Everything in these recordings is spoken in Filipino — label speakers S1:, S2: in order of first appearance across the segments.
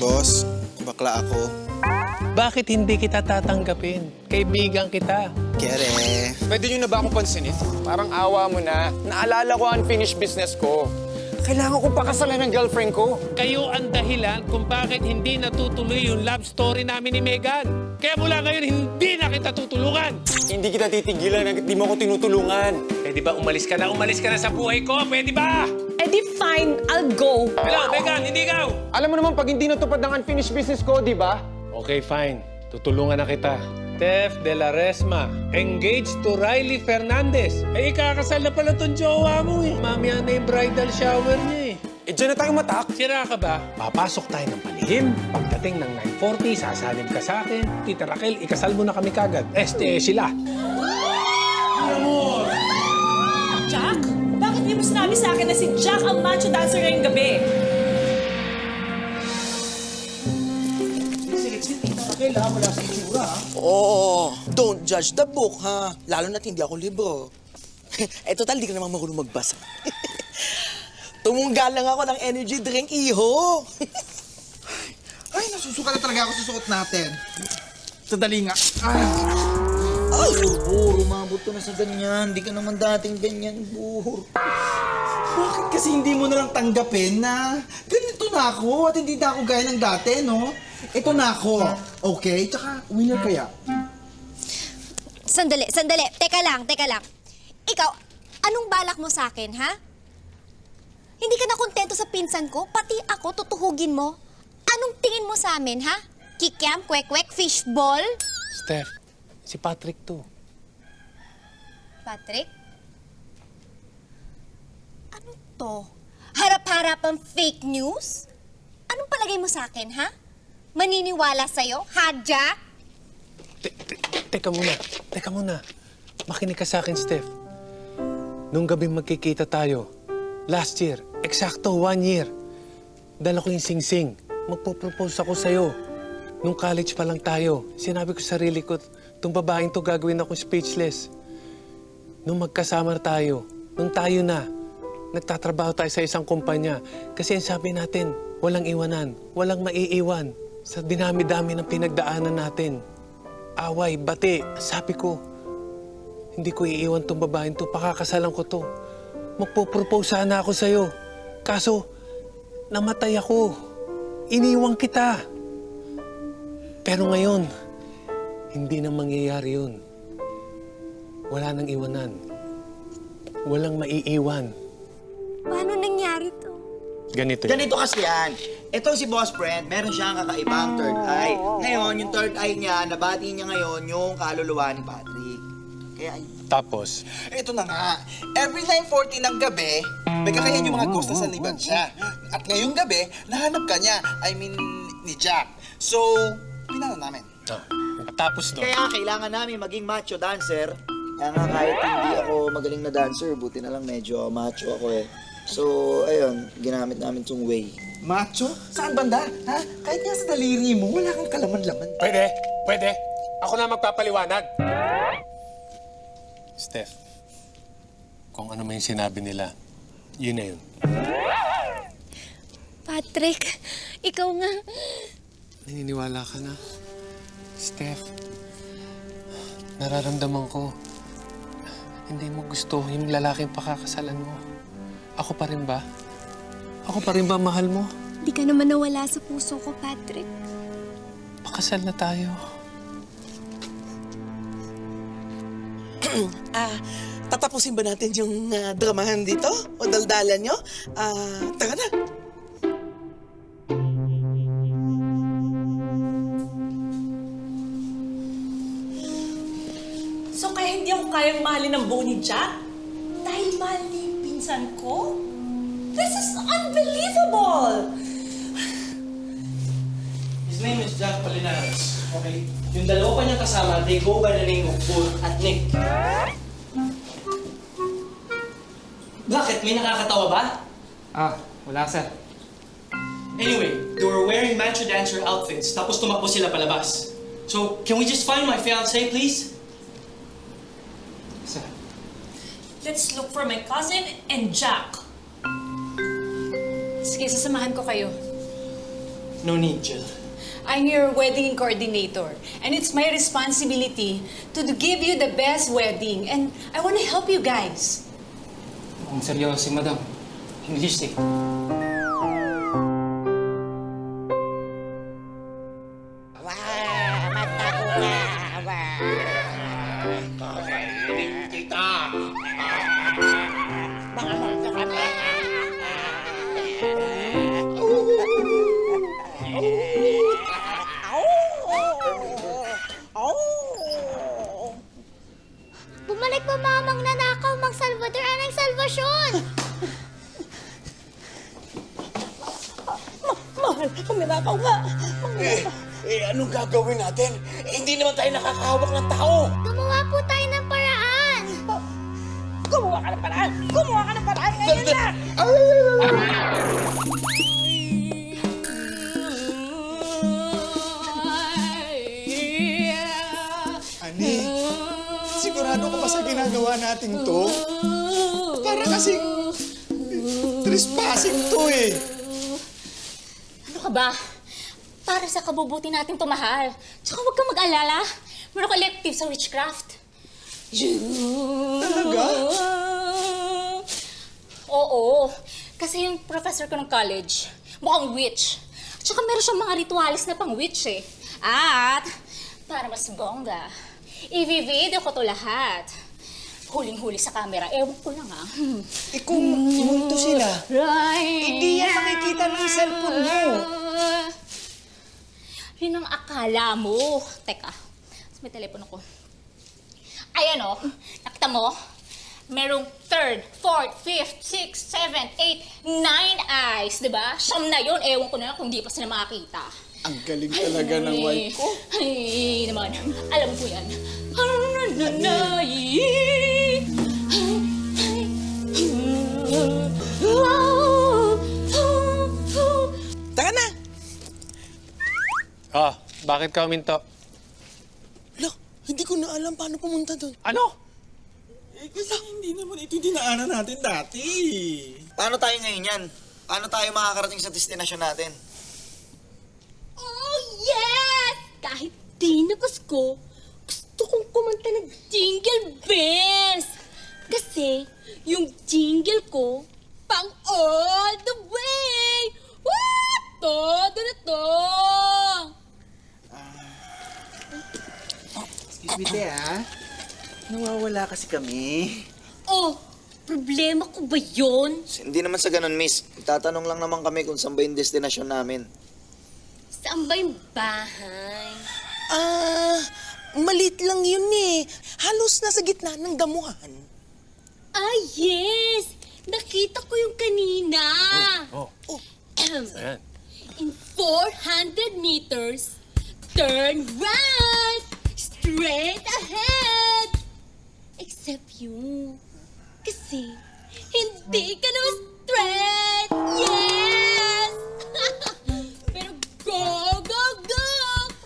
S1: Boss, bakla ako.
S2: Bakit hindi kita tatanggapin? Kaibigan kita.
S1: Kere.
S3: Pwede nyo na ba akong pansinin? Parang awa mo na. Naalala ko ang unfinished business ko. Kailangan ko pakasalan ng girlfriend ko.
S2: Kayo ang dahilan kung bakit hindi natutuloy yung love story namin ni Megan. Kaya mula ngayon, hindi na kita tutulungan.
S3: Hindi kita titigilan hanggat di mo ako tinutulungan.
S2: Pwede ba umalis ka na? Umalis ka na sa buhay ko? Pwede ba?
S4: Eh di fine, I'll go.
S2: Hello, Megan, hindi ikaw.
S3: Alam mo naman, pag hindi natupad ng unfinished business ko, di ba?
S2: Okay, fine. Tutulungan na kita. Steph de la Resma, engaged to Riley Fernandez. Ay, ikakasal na pala tong jowa mo eh. Mamaya na yung bridal shower niya eh.
S3: Eh, dyan na tayo matak.
S2: Sira ka ba? Papasok tayo ng palihim. Pagdating ng 9:40, sasalib ka sa akin. Tita Raquel, ikasal mo na kami kagad. Sila. Amor!
S4: Jack? Bakit di mo sinabi sa akin na si Jack ang macho dancer ngayong gabi?
S5: Oo, don't judge the book, ha? Lalo na't hindi ako libro. Eh, total, di ka namang marunong magbasa. Tumungga lang ako ng energy drink, iho.
S6: Ay, nasusuka na talaga ako sa suot natin. Sadali nga.
S5: Ay, Bur, umabot ka na sa ganyan. Di ka naman dating ganyan, Bur.
S6: Bakit kasi hindi mo na lang tanggapin na ganito na ako at hindi na ako gaya ng dati, no? Ito na ako, okay? Tsaka, winner kaya.
S7: Sandali. Teka lang. Ikaw, anong balak mo sa akin, ha? Hindi ka na kontento sa pinsan ko? Pati ako, tutuhugin mo? Anong tingin mo sa amin, ha? Kikiam, kwek-kwek, fishball?
S2: Steph, si Patrick to.
S7: Patrick? Ano to? Harap-harap ang fake news? Anong palagay mo sa akin, ha? Maniniwala sa'yo, ha, Jack?
S2: Teka muna. Makinig ka sa akin, Steph. Nung gabi magkikita tayo, last year, eksakto 1 year, dala ko yung sing-sing. Magpo-propose ako sa'yo. Nung college pa lang tayo, sinabi ko sa sarili ko, itong babaeng to gagawin akong speechless. Nung magkasama tayo, nung tayo na, nagtatrabaho tayo sa isang kumpanya. Kasi ang sabi natin, walang iwanan, walang maiiwan. Sa dinami-dami ng pinagdaanan natin. Away, bati, sabi ko, hindi ko iiwan tong babaeng to, pakakasalan ko to. Magpo-propose sana ako sa'yo. Kaso, namatay ako. Iniwang kita. Pero ngayon, hindi na mangyayari yun. Wala nang iwanan. Walang maiiwan.
S7: Paano nangyari to?
S2: Ganito yun.
S5: Ganito kasi yan. Itong si Boss Friend, meron siyang kakaibang third eye. Ngayon, yung third eye niya, nabati niya ngayon yung kaluluwa ni Patrick. Kaya,
S2: Tapos,
S6: Ito na nga, every 9:40 ng gabi, may kakayan yung mga ghost na sa liban siya. At ngayong gabi, nahanap ka niya, I mean, ni Jack. So, pinano namin.
S2: tapos doon.
S5: kaya kailangan namin maging macho dancer. Kaya nga kahit hindi ako magaling na dancer, buti na lang medyo macho ako eh. So, ayun, ginamit namin itong way.
S6: Macho? Saan banda? Ha? Kahit nga sa daliri mo, wala kang kalaman-laman.
S2: Pwede. Ako na magpapaliwanag. Steph, kung ano man yung sinabi nila, yun na yun.
S7: Patrick, ikaw nga.
S2: Naniniwala ka na? Steph, nararamdaman ko, hindi mo gusto yung lalaking pakakasalan mo. Ako pa rin ba? Ako pa rin ba mahal mo?
S7: Di ka naman nawala sa puso ko, Patrick.
S2: Pakasal na tayo.
S5: Tatapusin ba natin yung dramahan dito? O daldalan nyo? Tara na.
S4: So kaya hindi ako kayang mahalin ng buo ni Jack? Dahil mahal niya yung pinsan ko? This is unbelievable!
S8: His name is Jack Palinares, okay? Yung dalawa pa niyang kasama, they go by the name of Bull at Nick. Bakit? May nakakatawa ba?
S9: Wala, sir.
S8: Anyway, they were wearing macho dancer outfits, tapos tumakbo sila palabas. So, can we just find my fiancé, please?
S9: Sir.
S4: Let's look for my cousin and Jack.
S10: Sige, sasamahan ko kayo.
S8: No need, Jill.
S4: I'm your wedding coordinator, and it's my responsibility to give you the best wedding, and I want to help you guys.
S9: Mukhang seryoso si Madam. English eh.
S7: Bumalik pa mamang nanakaw, Mang Salvador, anang salvasyon!
S4: Mahal, kuminakaw nga.
S6: Anong gagawin natin? Hindi naman tayo nakakahawak ng tao.
S7: Gumawa po tayo ng paraan!
S4: Gumawa ka ng paraan! Gumawa ka ng paraan ngayon na!
S6: Ani, sigurado ka ba sa ginagawa natin to? Para kasing trespassing to eh.
S10: Ano ka ba? Para sa kabubuti natin to, mahal. Tsaka huwag kang mag-alala. Meron ko elective sa witchcraft.
S6: Talaga?
S10: Oo. Kasi yung professor ko ng college, mukhang witch. Tsaka meron siyang mga ritualis na pang-witch eh. At, para mas bongga, i-video ko to lahat. Huling-huli sa camera. Ewan ko lang ah.
S6: Kung multo sila, hindi yan makikita ng cellphone mo.
S10: Yun ang akala mo. Teka, may telepono ko. Ayan o, nakita mo? Merong 3rd, 4th, 5th, 6th, 7th, 8th, 9 eyes, di ba? Siyam na yun, ewan ko na lang kung di pa sila makakita.
S6: Ang galing talaga ng wife ko.
S10: Ay, naman, alam ko yan.
S6: Tara na!
S2: Oh, bakit ka uminto?
S6: Look, hindi ko na alam paano pumunta doon.
S2: Ano?
S6: Kasi hindi naman ito dinaanan natin dati.
S5: Paano tayo ngayon yan? Paano tayo makakarating sa destinasyon natin?
S10: Oh, yes! Kahit di na Pasko, gusto kong kumanta ng Jingle Bells. Kasi yung jingle ko, pang all the way! Woo! Todo na to!
S6: Excuse me, nawawala kasi kami.
S10: Oh, problema ko ba yun?
S5: Hindi naman sa ganun, miss. Tatanong lang naman kami kung saan ba yung destinasyon namin.
S10: Saan ba yung bahay?
S6: Malit lang yun eh. Halos nasa gitna ng damuhan.
S10: Ah, yes! Nakita ko yung kanina.
S2: Oh. Ayan.
S10: In 400 meters, turn right! Straight ahead! Except you. Kasi, hindi ka naman straight! Yes! Pero go, go, go!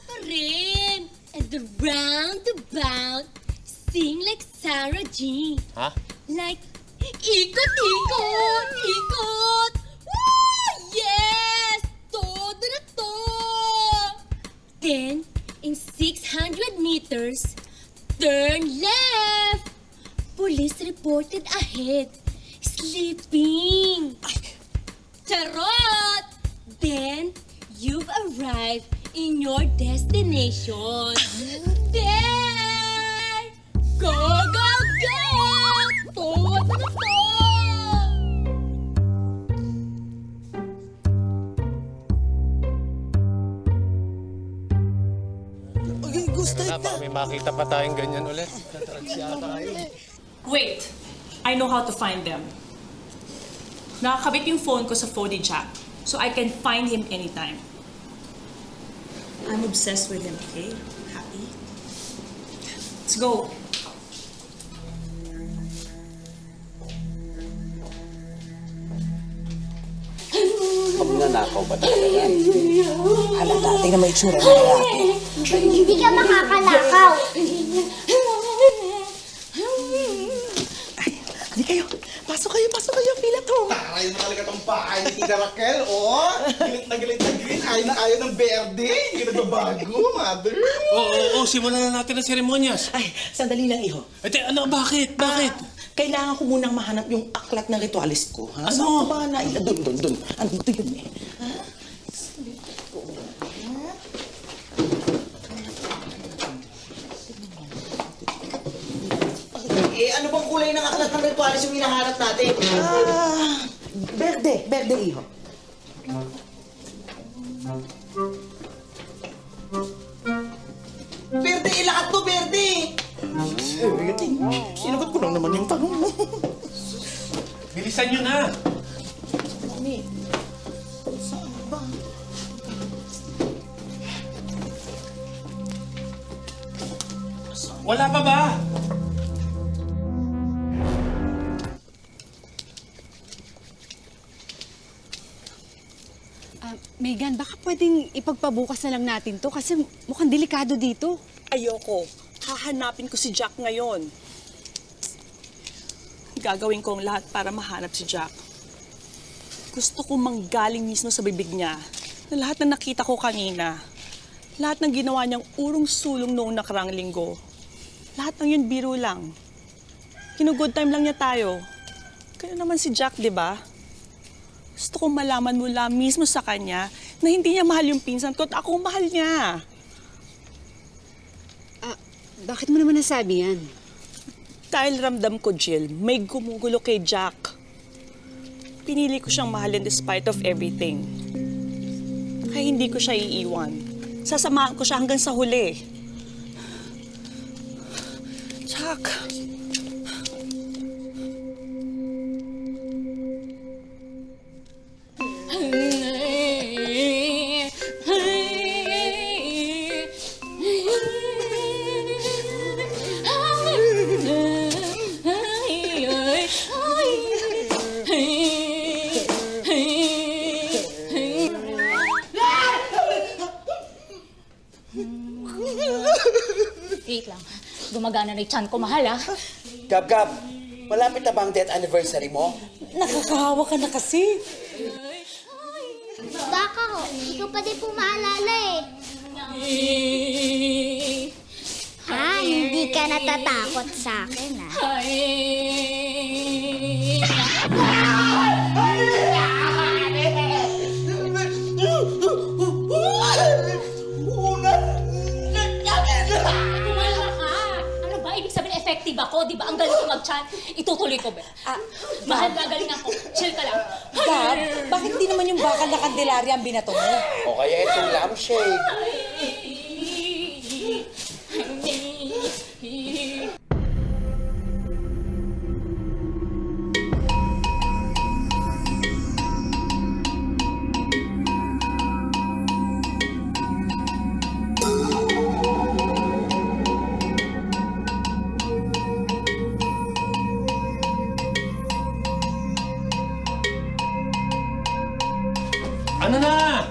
S10: Pa rin! And the roundabout, sing like Sarah G.
S2: Ha?
S10: Like, ikot, ikot, ikot! Woo! Yes! Todo na to! Then, in 600 meters, turn left! Police reported ahead. Sleeping! Charot! Then, you've arrived in your destination. There! Go, go, go! Todo na to!
S6: Okay, gusto
S2: Wala, baka may makita pa tayong ganyan ulit.
S4: Wait, I know how to find them. Nakakabit yung phone ko sa phony jack, so I can find him anytime. I'm obsessed with him, okay? Happy? Let's go.
S6: Magnanakaw ba talaga yan? Halata, tingnan mo itsura ng lalaki.
S7: Hindi ka makakalakaw!
S6: Hindi kayo. Pasok kayo, feel at home. Taray mo talaga tong bahay ni Tita Raquel, oh. Galit na green, ayaw ng berde. Hindi ka nagbabago, mother.
S2: Oo, simulan na natin ang seremonyas.
S11: Ay, sandali lang, iho.
S2: Ate, ano, bakit?
S11: Kailangan ko munang mahanap yung aklat ng ritualist ko, ha?
S2: Ano?
S11: Saan ko ba naila? Doon. Ano ito yun, eh? Ha?
S5: Ano bang kulay ng aklat ng ritualis yung hinahanap natin?
S11: Berde, iho.
S5: Berde, ilakat mo, Berde!
S11: Sinagot ko lang naman yung tanong mo.
S2: Bilisan nyo na. Wala pa ba?
S12: Megan, baka pwedeng ipagpabukas na lang natin to kasi mukhang delikado dito.
S4: Ayoko. Hahanapin ko si Jack ngayon. Gagawin ko ang lahat para mahanap si Jack. Gusto ko manggaling mismo sa bibig niya na lahat na nakita ko kanina, lahat ng ginawa niyang urong-sulong noong nakarang linggo, lahat ng yun biro lang. Kinu-good time lang niya tayo. Kaya naman si Jack, di ba? Gusto kong malaman mula mismo sa kanya na hindi niya mahal yung pinsan ko at ako mahal niya.
S12: Bakit mo naman nasabi yan?
S4: Dahil ramdam ko, Jill, may gumugulo kay Jack. Pinili ko siyang mahalin despite of everything. Kaya hindi ko siya iiwan. Sasamahan ko siya hanggang sa huli. Jack!
S10: Wait lang. Gumagana na yung chan ko, mahal ah.
S11: Gab, malapit na ba ang death anniversary mo?
S12: Nakakahawa ka na kasi.
S7: Baka ho, ikaw pa din po maalala eh. Ha, hindi ka natatakot sa akin ah.
S10: Kumalma ka! Ano ba? Ibig sabihin effective ako, di ba? Ang galing ko mag-chan. Itutuloy ko ba? Mahal, gagaling ako. Chill ka lang.
S12: Gab, bakit di naman yung bakal na kandelarya ang binato mo?
S11: O kaya itong lampshade.
S2: Ano na?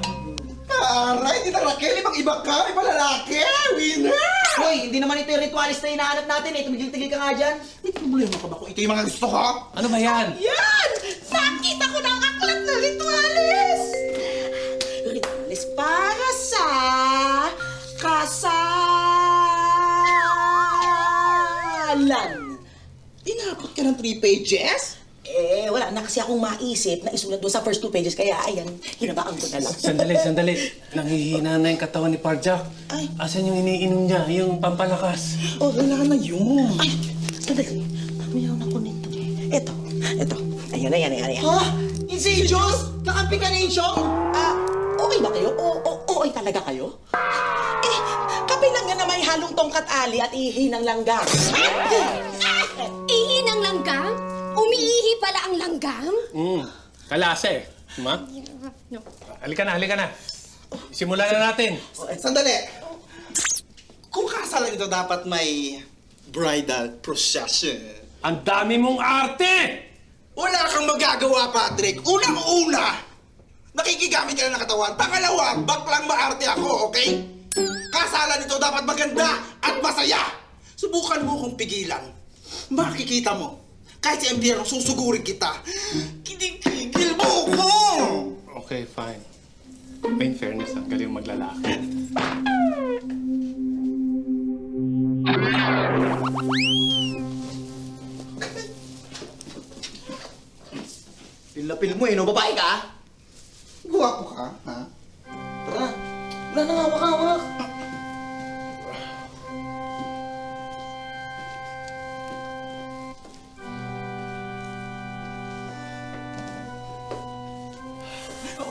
S6: Taray, Tita Raquel, ibang-iba ka, may palalaki. Winner!
S5: Hoy, hindi naman ito yung ritualis na hinahanap natin eh. Tumigil-tigil ka nga dyan.
S6: May problema ka ba kung ito yung mga gusto ko?
S2: Ano ba yan?
S11: Yan! Nakita ko ng aklat na ritualis! Ritualis para sa kasalan.
S6: Inabot ka ng 3 pages?
S11: Wala na kasi akong maisip na isulat doon sa first 2 pages, kaya ayan, hinabaan ko na lang.
S2: Sandali. Nanghihina na yung katawan ni Parjak.
S11: Ay.
S2: Asan yung iniinom niya? Yung pampalakas.
S6: Oh, wala na yun.
S11: Ay, sandali. Mayroon ako nito. Ito. Ayan.
S5: Ha? Insidious? Nakampi ka ni Insyong?
S11: Okay ba kayo? Okay talaga kayo? Kape lang yan na may halong tongkat ali at ihi ng langgam.
S7: Ihi ng langgam? Umiihi pala ang langgam?
S2: Kalase. Ma? Halika na. Simulan na natin.
S6: Sandali. Kung kasalan ito, dapat may bridal procession.
S2: Ang dami mong arte!
S6: Wala kang magagawa, Patrick. Unang-una, nakikigamit ka na ng katawan. Pangalawa, baklang maarte ako, okay? Kasalan ito dapat maganda at masaya. Subukan mo kung pigilan. Makikita mo, Kahit sa MDR, susugurin kita. Kinikigil mo ko!
S2: Okay, fine. In fairness, ang galing maglalaki.
S5: Pilapil mo eh, no? Babae ka?
S6: Guwapo ka, ha?
S5: Tara. Wala na nga, hawak.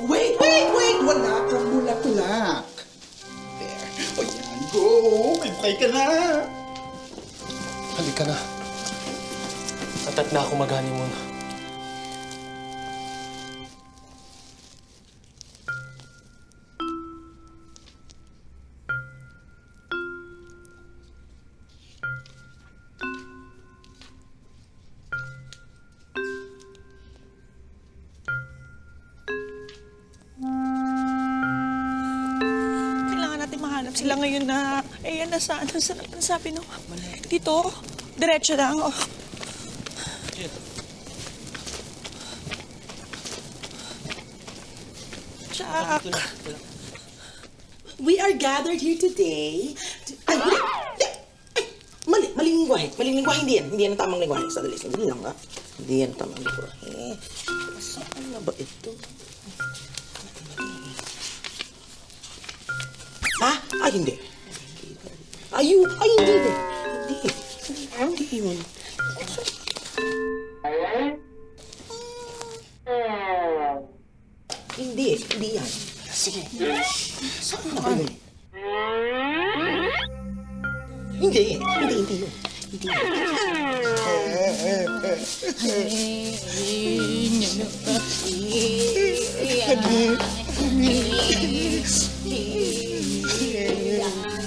S6: Wait! Wala kang bulak-bulak. There. O yan, go! May bukay ka na!
S2: Halika na. Atat na ako mag-honeymoon.
S11: Kailangan natin mahanap sila ngayon na... Eh, yan, nasaan? Ano sabi no? Dito? Diretso lang. Oh. Jack.
S13: We are gathered here today to... Ay, maling lingwahe. Maling lingwahe, hindi yan. Hindi yan ang tamang lingwahe. Sandali lang, ha? Hindi yan ang tamang lingwahe. Saan na ba ito? Ha? Ay, hindi. Ay, hindi. Hindi yun. Hindi yan. Sige. Saan na ba yun? Hindi yun. Hindi yun.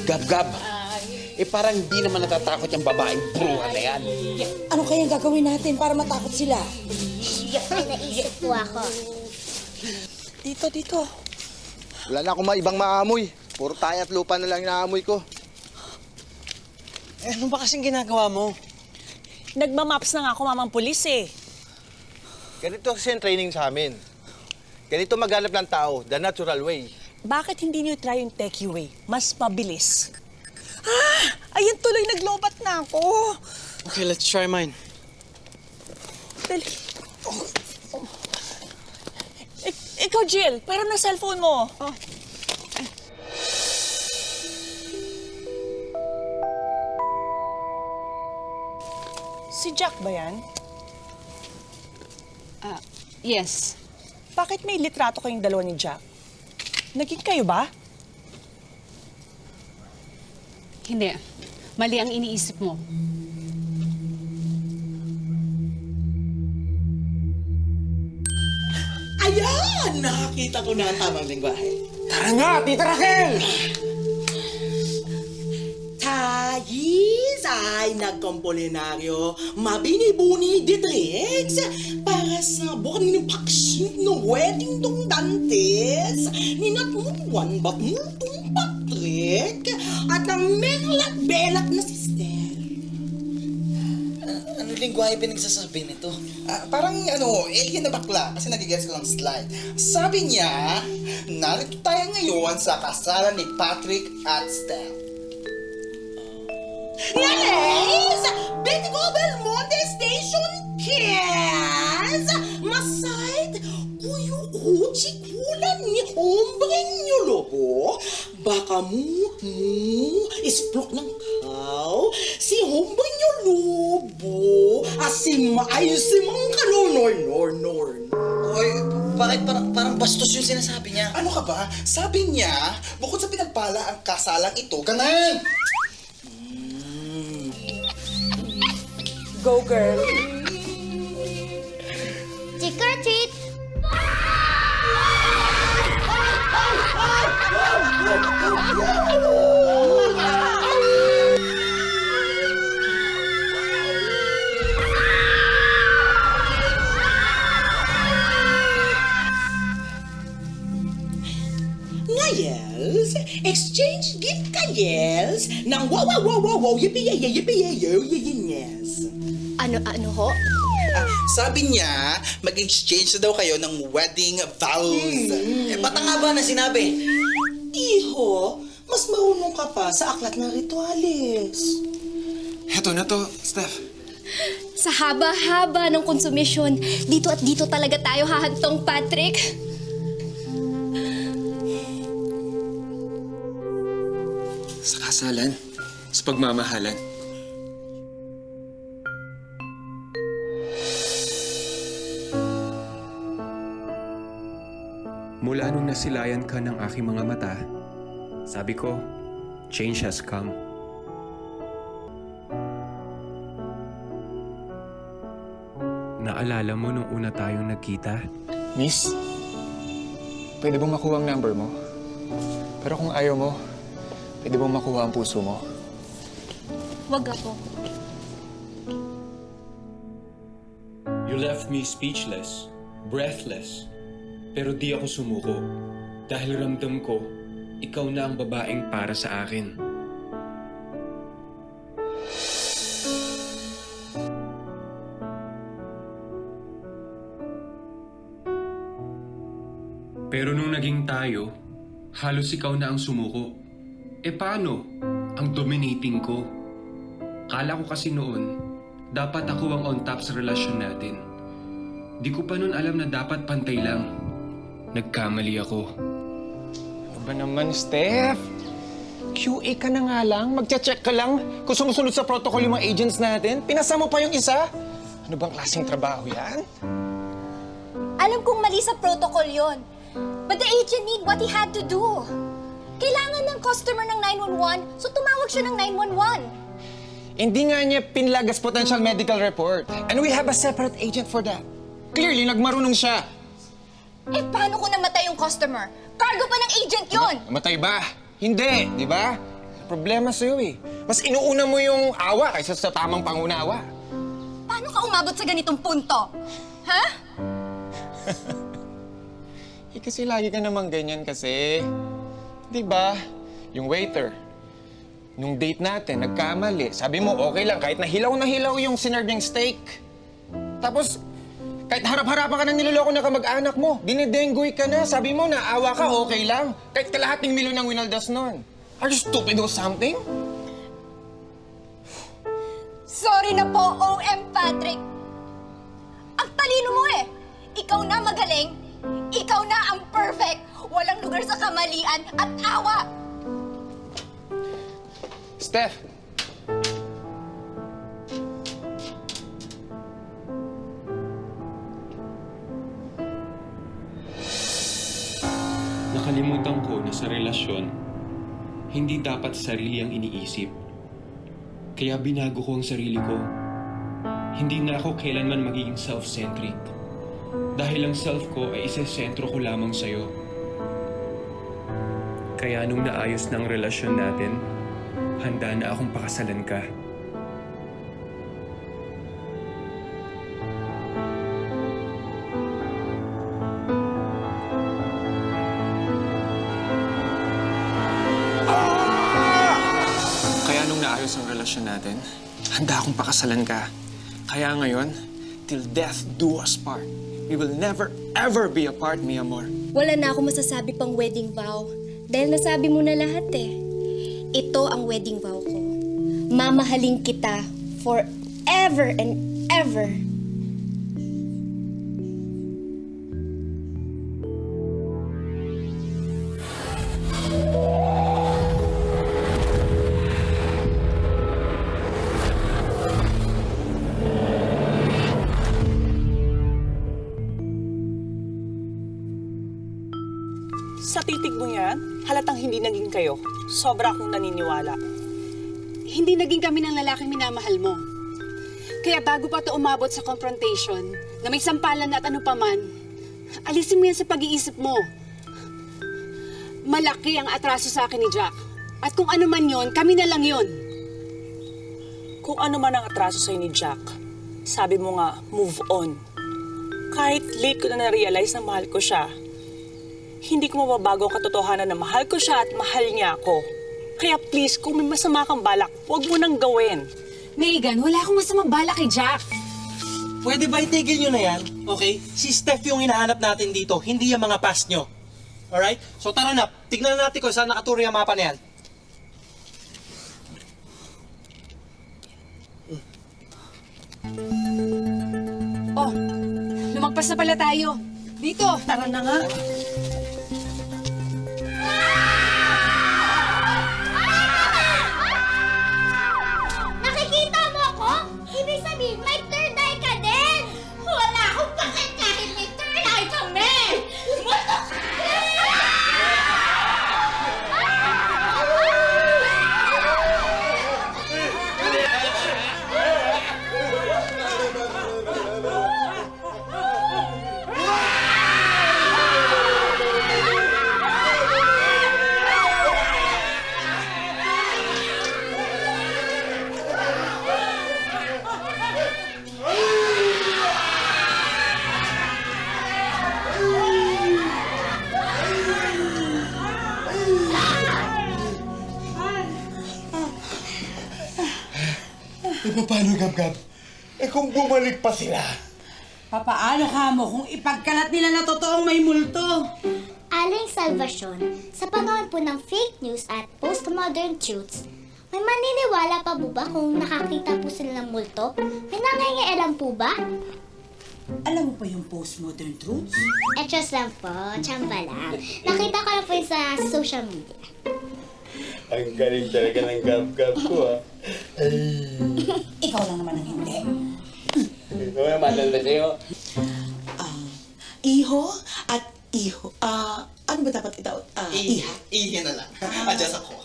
S6: Gab-gab! Eh parang hindi naman natatakot yung babaeng bruha na yan.
S13: Ano kayang gagawin natin para matakot sila?
S7: May naisip po ako.
S11: Dito.
S1: Wala na akong ibang maamoy. Puro tayo at lupa na lang inaamoy ko.
S11: Eh, ano ba kasing ginagawa mo? Nagmamaps na nga ako, mamang pulis eh.
S1: Ganito kasi yung training sa amin. Ganito maghanap ng tao, the natural way.
S11: Bakit hindi niyo try yung techie way? Mas mabilis. Ayun tuloy, naglobat na ako.
S8: Okay, let's try mine.
S11: Dali. Ikaw, Jill, parang na cellphone mo. Oh. Si Jack ba yan?
S12: Yes.
S11: Bakit may litrato kayong dalawa ni Jack? Naging kayo ba?
S12: Hindi. Mali ang iniisip mo.
S13: Ayan! Nakakita ko na ang tamang lingwahe.
S3: Tara nga, Tita Raquel!
S13: Tayis ay nagkompolinaryo mabini-buni ditrix para sa bukanin ng paksin ng wedding tong Dantes ni Natmuan Batmultong Patrick at ang menglak-belak na sister.
S6: Ano lingwahe pinagsasabi nito? Parang alien na bakla kasi nagigets ko lang slide. Sabi niya, narito tayo ngayon sa kasalan ni Patrick at Steph.
S13: Ngayon, Bitigo Belmonte Station, Kiss! Masayt, kuyu-kuchi kulan ni hombreng niyo lobo. Baka isplok ng kaw, si hombreng niyo lobo, asim-ayos si mang kanonor-nor-nor.
S5: Oy, bakit parang bastos yung sinasabi niya?
S6: Ano ka ba? Sabi niya, bukod sa pinagpala ang kasalang ito, ganun!
S11: Go, girl.
S7: Trick or treat!
S13: Ngayels, exchange gift kayels ng wow, yippee-yay-yay, yippee-yay-yay, yes.
S7: Ano ho?
S6: Sabi niya, mag-exchange na daw kayo ng wedding vows.
S5: Bata nga ba na sinabi?
S13: Iho, mas marunong ka pa sa aklat ng ritualis.
S3: Heto na to, Steph.
S7: Sa haba-haba ng konsumisyon, dito at dito talaga tayo hahantong, Patrick.
S2: Sa kasalan, sa pagmamahalan.
S14: Mula nung nasilayan ka ng aking mga mata, sabi ko, change has come. Naalala mo nung una tayong nagkita?
S3: Miss, pwede bang makuha ang number mo? Pero kung ayaw mo, pwede bang makuha ang puso mo?
S7: Wag ako.
S14: You left me speechless, breathless. Pero di ako sumuko. Dahil ramdam ko, ikaw na ang babaeng para sa akin. Pero nung naging tayo, halos ikaw na ang sumuko. E paano? Ang dominating ko. Kala ko kasi noon, dapat ako ang on top sa relasyon natin. Di ko pa noon alam na dapat pantay lang. Nagkamali ako.
S3: Ano ba naman, Steph? QA ka na nga lang. Magche-check ka lang kung sumusunod sa protocol yung mga agents natin. Pinasa mo pa yung isa. Ano bang klaseng trabaho yan?
S7: Alam kong mali sa protocol yon. But the agent need what he had to do. Kailangan ng customer ng 911, so tumawag siya ng 911.
S3: Hindi nga niya pinlag as potential medical report. And we have a separate agent for that. Clearly, nagmarunong siya.
S7: Eh, paano kung namatay yung customer? Cargo pa ng agent yon.
S3: Namatay ba? Hindi, di ba? Problema sa'yo eh. Mas inuuna mo yung awa kaysa sa tamang pangunawa.
S7: Paano ka umabot sa ganitong punto? Ha?
S3: Eh kasi lagi ka naman ganyan kasi. Di ba? Yung waiter, nung date natin, nagkamali. Sabi mo, okay lang, kahit nahilaw yung sinerve niyang steak. Tapos, kahit harap-harapan ka ng niloloko na kamag-anak mo, dinidenggoy ka na. Sabi mo, naawa ka, okay lang. Kahit kalahating milyon ang winaldas nun. Are you stupid or something?
S7: Sorry na po, OM Patrick. Ang talino mo eh. Ikaw na magaling. Ikaw na ang perfect. Walang lugar sa kamalian at awa.
S3: Steph.
S14: Nakalimutan ko na sa relasyon, hindi dapat sarili ang iniisip. Kaya binago ko ang sarili ko. Hindi na ako kailanman magiging self-centric. Dahil ang self ko ay isesentro ko lamang sa'yo. Kaya nung naayos na ang relasyon natin, handa na akong pakasalan ka.
S3: Kaya nung naayos ang relasyon natin, handa akong pakasalan ka. Kaya ngayon, till death do us part. We will never, ever be apart, mi amor.
S7: Wala na ako masasabi pang wedding vow. Dahil nasabi mo na lahat eh. Ito ang wedding vow ko. Mamahalin kita forever and ever.
S15: Sa titig mo yan, halatang hindi naging kayo. Sobra akong naniniwala.
S12: Hindi naging kami ng lalaking minamahal mo. Kaya bago pa ito umabot sa confrontation, na may sampalan at ano paman, alisin mo yan sa pag-iisip mo. Malaki ang atraso sa akin ni Jack. At kung ano man yon, kami na lang yon.
S15: Kung ano man ang atraso sa'yo ni Jack, sabi mo nga, move on. Kahit late ko na na-realize na mahal ko siya, hindi ko mababago ang katotohanan na mahal ko siya at mahal niya ako. Kaya please, kung may masama kang balak, huwag mo nang gawin.
S12: Megan, wala akong masamang balak kay Jack.
S8: Pwede ba itigil nyo na yan? Okay? Si Steph yung hinahanap natin dito, hindi yung mga past nyo. Alright? So tara na, tignan natin kung saan nakaturo yung mapa na yan.
S12: Oh, lumagpas na pala tayo. Dito.
S11: Tara na nga.
S7: Nakikita mo ako? Ibig sabihin, may third eye ka din! Wala akong pakit kahit may third eye kami!
S6: Paano, Gab-Gab? Eh kung bumalik pa sila?
S11: Papaano ka mo kung ipagkalat nila na totoong may multo?
S7: Aling Salvacion, sa panahon po ng fake news at postmodern truths, may maniniwala pa po ba kung nakakita po sila ng multo? May nangyayaran po ba?
S11: Alam mo pa yung postmodern truths?
S7: Just lang po, tsamba lang. Nakita ko lang po yun sa social media.
S6: Ang galing talaga ng Gab-Gab ko, ah.
S11: Ikaw lang naman ang hindi.
S6: Ito naman lang sa'yo.
S11: Iho at iho. Ano ba dapat itaw? Iha.
S6: Ihi na lang. Adjust ako.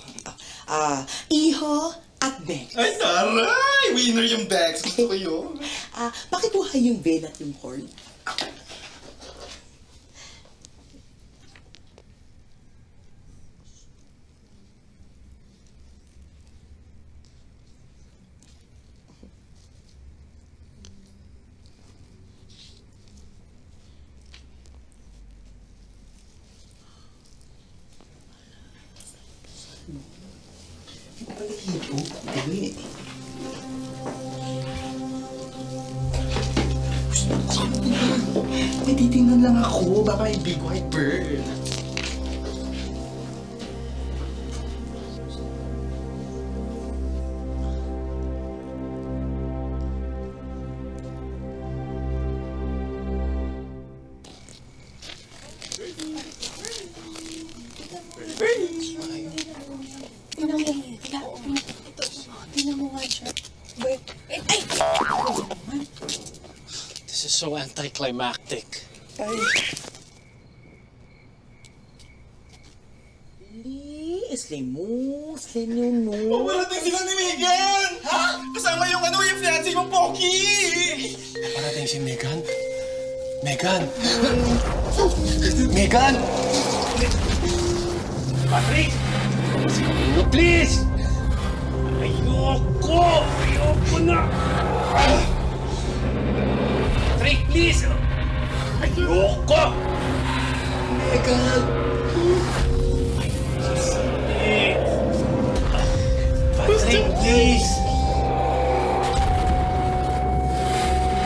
S11: Iho at Bex.
S6: Ay, taray! Winner yung Bex. Gusto ko yun.
S11: Pakikuha yung veil at yung horn.
S6: May titingnan lang ako. Baka may big white bird.
S8: This is so anticlimactic.
S11: Slay mo, slay nyo, no.
S6: Paparating sila ni Megan! Ha? Kasama yung yung fiancé mong Pocky!
S2: Parating si Megan? Megan! Megan! Patrick! No, please! Ayoko! Ayoko na! Patrick, please! Ayoko! Megan! Patrick, please!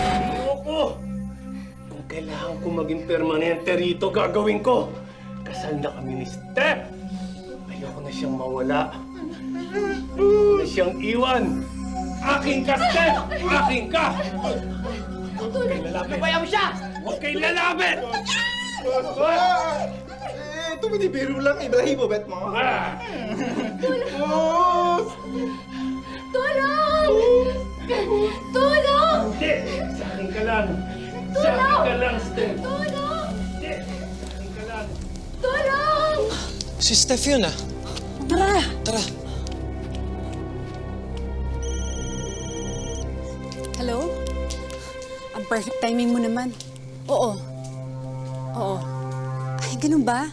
S2: Ayoko! Kung kailangan ko maging permanente rito, gagawin ko! Kasal na kami ni Steph! Ayoko na siyang mawala. Ayoko na siyang iwan! Akin ka, Steph! Akin ka! Huwag kayong lalapit! Nabayan mo siya! Huwag kayong lalapit!
S6: Ito binibiro lang. Ibalahi mo, bet mo.
S7: Tulong! Tulong!
S2: Hindi! Sa akin ka lang! Sa akin ka lang, Steph!
S7: Tulong!
S2: Hindi! Sa akin ka lang!
S7: Tulong!
S8: Si Steph yun, ah.
S11: Tara!
S8: Tara.
S12: Hello? Ang perfect timing mo naman. Oo. Oo. Ay, ganun ba?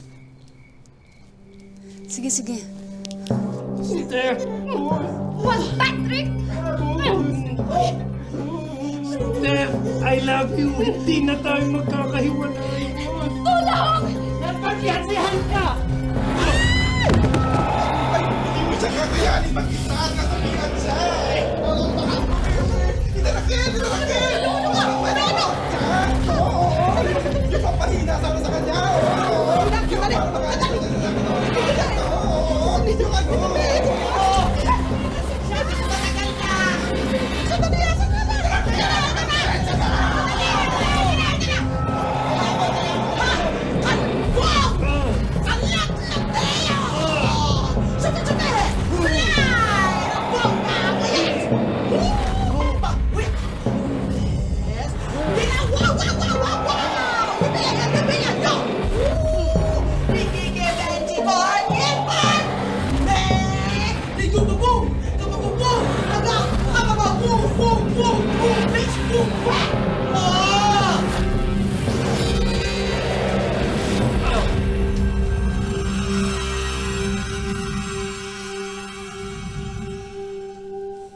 S12: Sige, sige.
S2: Steph!
S7: Wag, Patrick!
S2: Steph, I love you. Hindi na tayo magkakahiwalay.
S7: Tulong!
S11: Napagyansihan ka!
S6: Hindi mo siya kakayanin. Mag-isa ka sa pinansa. Hinarakin! Hinarakin!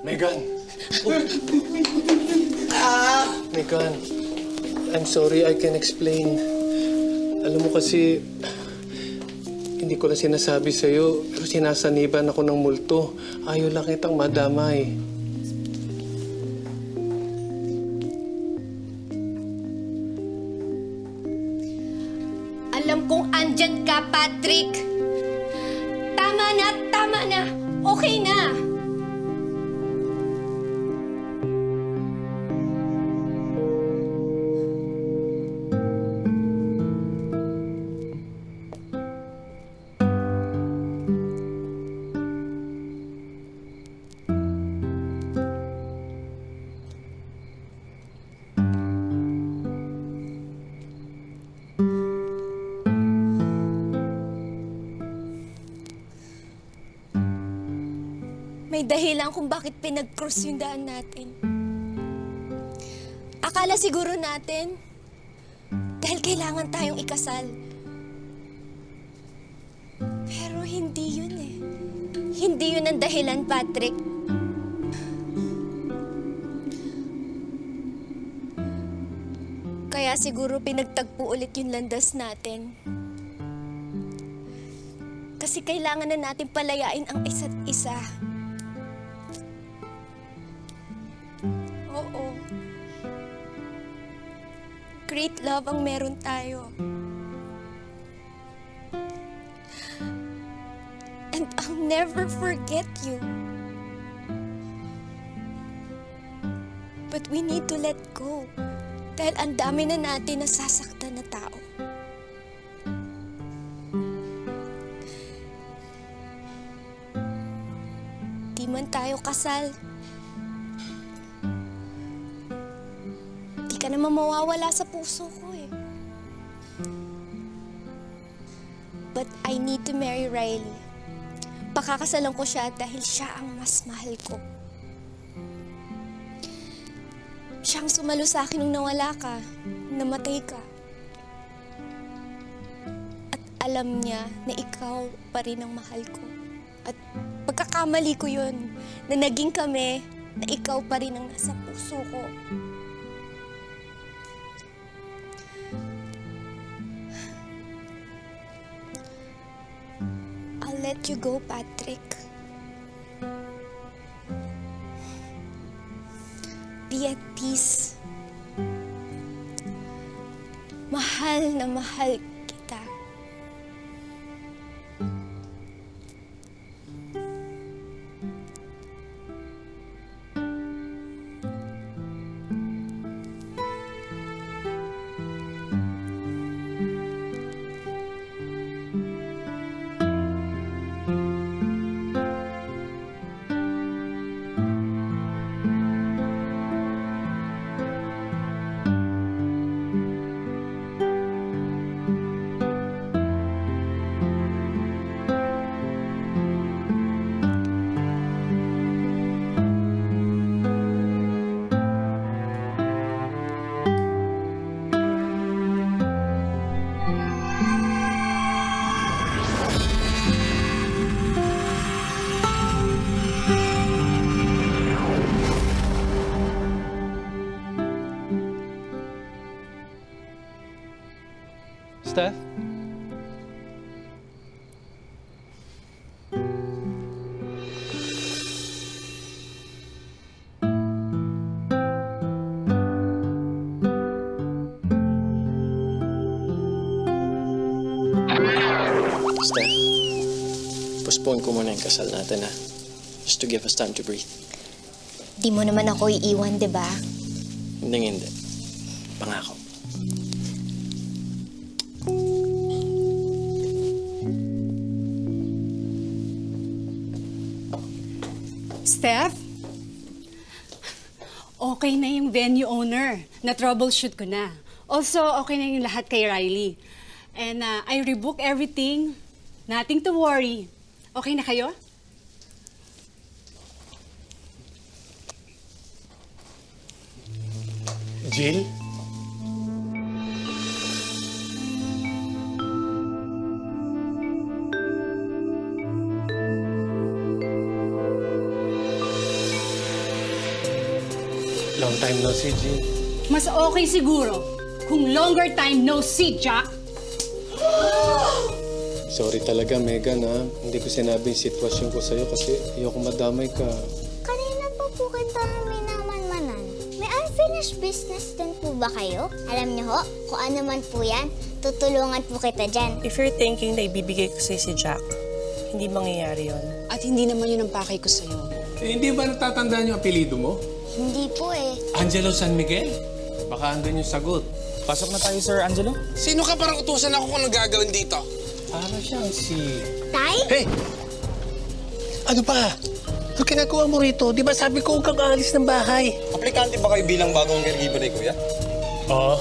S2: Megan! Megan, I'm sorry, I can explain. Alam mo kasi, hindi ko lang sinasabi sa'yo, pero sinasaniban ako ng multo. Ayaw lang kitang madamay.
S7: Alam kong andyan ka, Patrick. Tama na, tama na. Okay na. May dahilan kung bakit pinag-cross yung daan natin. Akala siguro natin, dahil kailangan tayong ikasal. Pero hindi yun eh. Hindi yun ang dahilan, Patrick. Kaya siguro pinagtagpo ulit yung landas natin. Kasi kailangan na natin palayain ang isa't isa. Oo. Great love ang meron tayo. And I'll never forget you. But we need to let go. Dahil ang dami na natin nasasaktan na tao. Di man tayo kasal. Di ka naman mawawala sa puso ko eh. But I need to marry Riley. Pakakasalan ko siya dahil siya ang mas mahal ko. Siyang sumalo sa akin nung nawala ka, namatay ka. At alam niya na ikaw pa rin ang mahal ko. At pagkakamali ko yun, na naging kami, na ikaw pa rin ang nasa puso ko. I'll let you go, Patrick. Be at peace. Mahal na mahal kita.
S2: Steph? Steph?
S3: Postpone ko muna yung kasal natin, ha? Just to give us time to breathe.
S7: Di mo naman ako iiwan, di ba?
S3: Hindi. Pangako.
S12: Steph? Okay na yung venue owner. Na-troubleshoot ko na. Also, okay na yung lahat kay Riley. And I rebook everything. Nothing to worry. Okay na kayo?
S2: Jill? Long time no see, Jill.
S12: Mas okay siguro kung longer time no see, Jack.
S2: Sorry talaga, Megan, ha? Hindi ko sinabi yung sitwasyon ko sa'yo kasi ayoko madamay ka.
S16: Kanina pa po kita minamanmanan. May unfinished business din po ba kayo? Alam niyo ho, kung ano man po yan, tutulungan po kita dyan.
S15: If you're thinking na ibibigay ko sa'yo si Jack, hindi mangyayari yon.
S12: At hindi naman yun ang pakay ko sa'yo.
S2: Eh, hindi ba natatandaan yung apelido mo?
S16: Hindi po eh.
S2: Angelo San Miguel? Baka andun yung sagot.
S9: Pasok na tayo, Sir Angelo.
S6: Sino ka parang utusan ako kung anong gagawin dito?
S2: Para siyang si...
S16: Tay?
S2: Hey! Ano ba? Ano ginagawa mo rito? Di ba sabi ko huwag kang aalis ng bahay?
S3: Aplikante ba kayo bilang bagong caregiver ni Kuya?
S2: Oo.